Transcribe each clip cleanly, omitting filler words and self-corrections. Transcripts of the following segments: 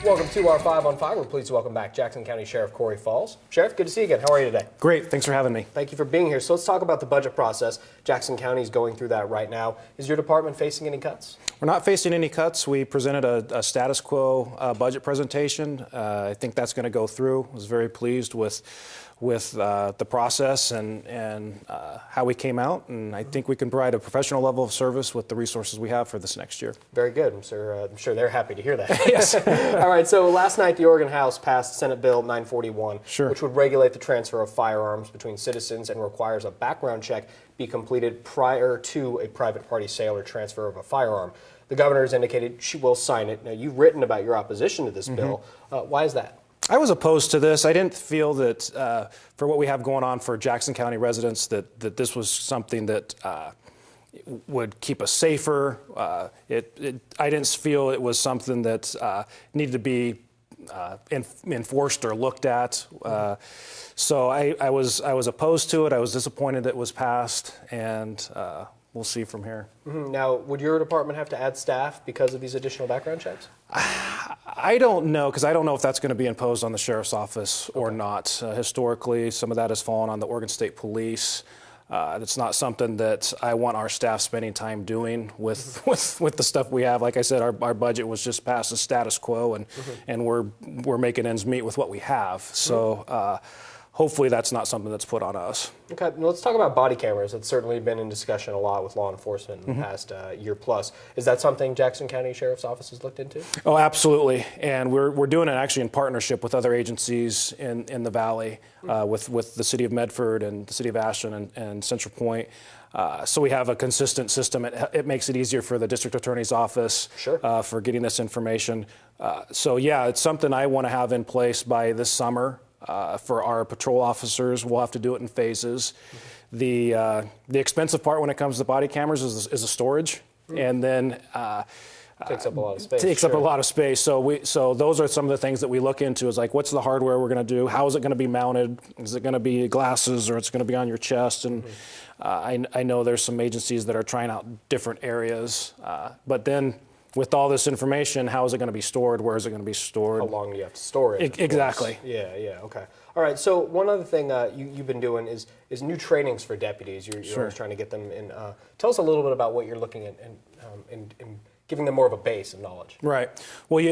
Welcome to our 5 on 5. We're pleased to welcome back Jackson County Sheriff Corey Falls. Sheriff, good to see you again. How are you today? Great. Thanks for having me. Thank you for being here. So let's talk about the budget process. Jackson County is going through that right now. Is your department facing any cuts? We're not facing any cuts. We presented a status quo budget presentation. I think that's going to go through. I was very pleased with the process and how we came out, and I think we can provide a professional level of service with the resources we have for this next year. Very good. I'm sure they're happy to hear that. Yes. All right, so last night the Oregon House passed Senate Bill 941, which would regulate the transfer of firearms between citizens and requires a background check be completed prior to a private party sale or transfer of a firearm. The governor has indicated she will sign it. Now, you've written about your opposition to this bill. Why is that? I was opposed to this. I didn't feel that for what we have going on for Jackson County residents that this was something that would keep us safer. I didn't feel it was something that needed to be enforced or looked at. So I was opposed to it. I was disappointed that it was passed, and we'll see from here. Now, would your department have to add staff because of these additional background checks? I don't know, because I don't know if that's going to be imposed on the sheriff's office or not. Historically, some of that has fallen on the Oregon State Police. It's not something that I want our staff spending time doing with the stuff we have. Like I said, our budget was just passed as status quo, and we're making ends meet with what we have. So hopefully that's not something that's put on us. Okay, well, let's talk about body cameras. It's certainly been in discussion a lot with law enforcement in the past year plus. Is that something Jackson County Sheriff's Office has looked into? Oh, absolutely. And we're doing it actually in partnership with other agencies in the Valley, with the City of Medford and the City of Ashland and Central Point. So we have a consistent system. It makes it easier for the district attorney's office for getting this information. So yeah, it's something I want to have in place by this summer. For our patrol officers, we'll have to do it in phases. The expensive part when it comes to body cameras is the storage, and then takes up a lot of space. Takes up a lot of space. So those are some of the things that we look into. Is like, what's the hardware we're going to do? How is it going to be mounted? Is it going to be glasses, or it's going to be on your chest? And I know there's some agencies that are trying out different areas, but then, with all this information, how is it going to be stored? Where is it going to be stored? How long do you have to store it? Exactly. Yeah, okay. All right, so one other thing you've been doing is new trainings for deputies. You're always trying to get them in. Tell us a little bit about what you're looking at and giving them more of a base of knowledge. Right. Well,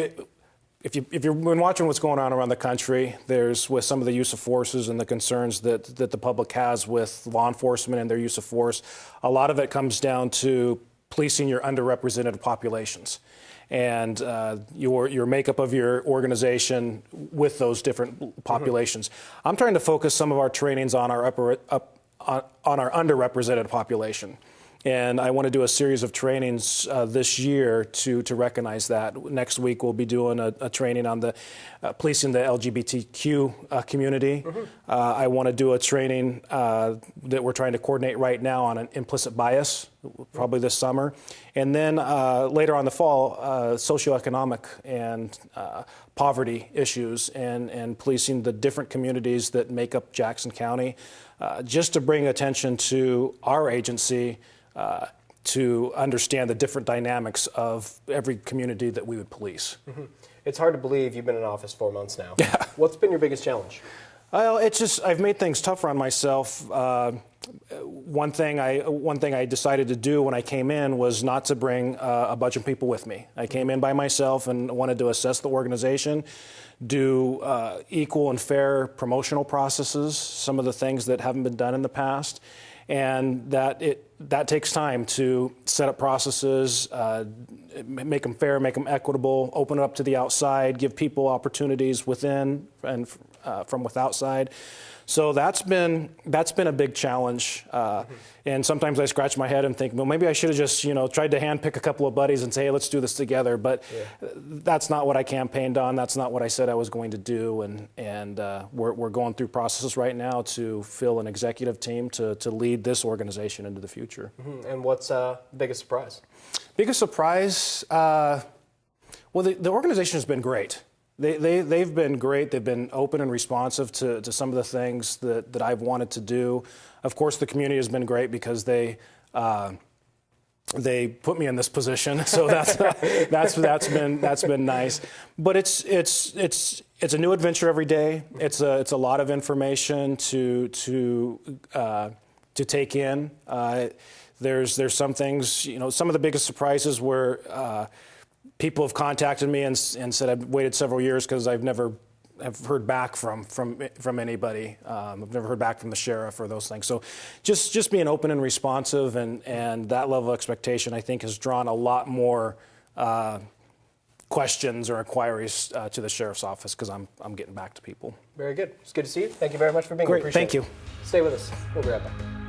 if you've been watching what's going on around the country, there's with some of the use of forces and the concerns that the public has with law enforcement and their use of force, a lot of it comes down to policing your underrepresented populations and your makeup of your organization with those different populations. I'm trying to focus some of our trainings on our on our underrepresented population. And I want to do a series of trainings this year to recognize that. Next week we'll be doing a training on the policing the LGBTQ community. I want to do a training that we're trying to coordinate right now on an implicit bias, probably this summer. And then later on the fall, socioeconomic and poverty issues and policing the different communities that make up Jackson County, just to bring attention to our agency to understand the different dynamics of every community that we would police. It's hard to believe you've been in office 4 months now. Yeah. What's been your biggest challenge? Well, it's just I've made things tougher on myself. One thing I decided to do when I came in was not to bring a bunch of people with me. I came in by myself and wanted to assess the organization, do equal and fair promotional processes, some of the things that haven't been done in the past, and that takes time to set up processes, make them fair, make them equitable, open it up to the outside, give people opportunities within and from outside. So that's been a big challenge, and sometimes I scratch my head and think, well, maybe I should have just tried to handpick a couple of buddies and say, hey, let's do this together. But that's not what I campaigned on. That's not what I said I was going to do. And we're going through processes right now to fill an executive team to lead this organization into the future. And what's the biggest surprise? Biggest surprise? Well, the organization has been great. They've been great. They've been open and responsive to some of the things that I've wanted to do. Of course, the community has been great because they they put me in this position, so that's been nice. But it's a new adventure every day. It's a lot of information to take in. There's some things, some of the biggest surprises where people have contacted me and said I've waited several years because I've never have heard back from anybody. I've never heard back from the sheriff or those things. So just being open and responsive and that level of expectation, I think, has drawn a lot more questions or inquiries to the sheriff's office because I'm getting back to people. Very good. It's good to see you. Thank you very much for being here. Great. Thank you. Stay with us. We'll be right back.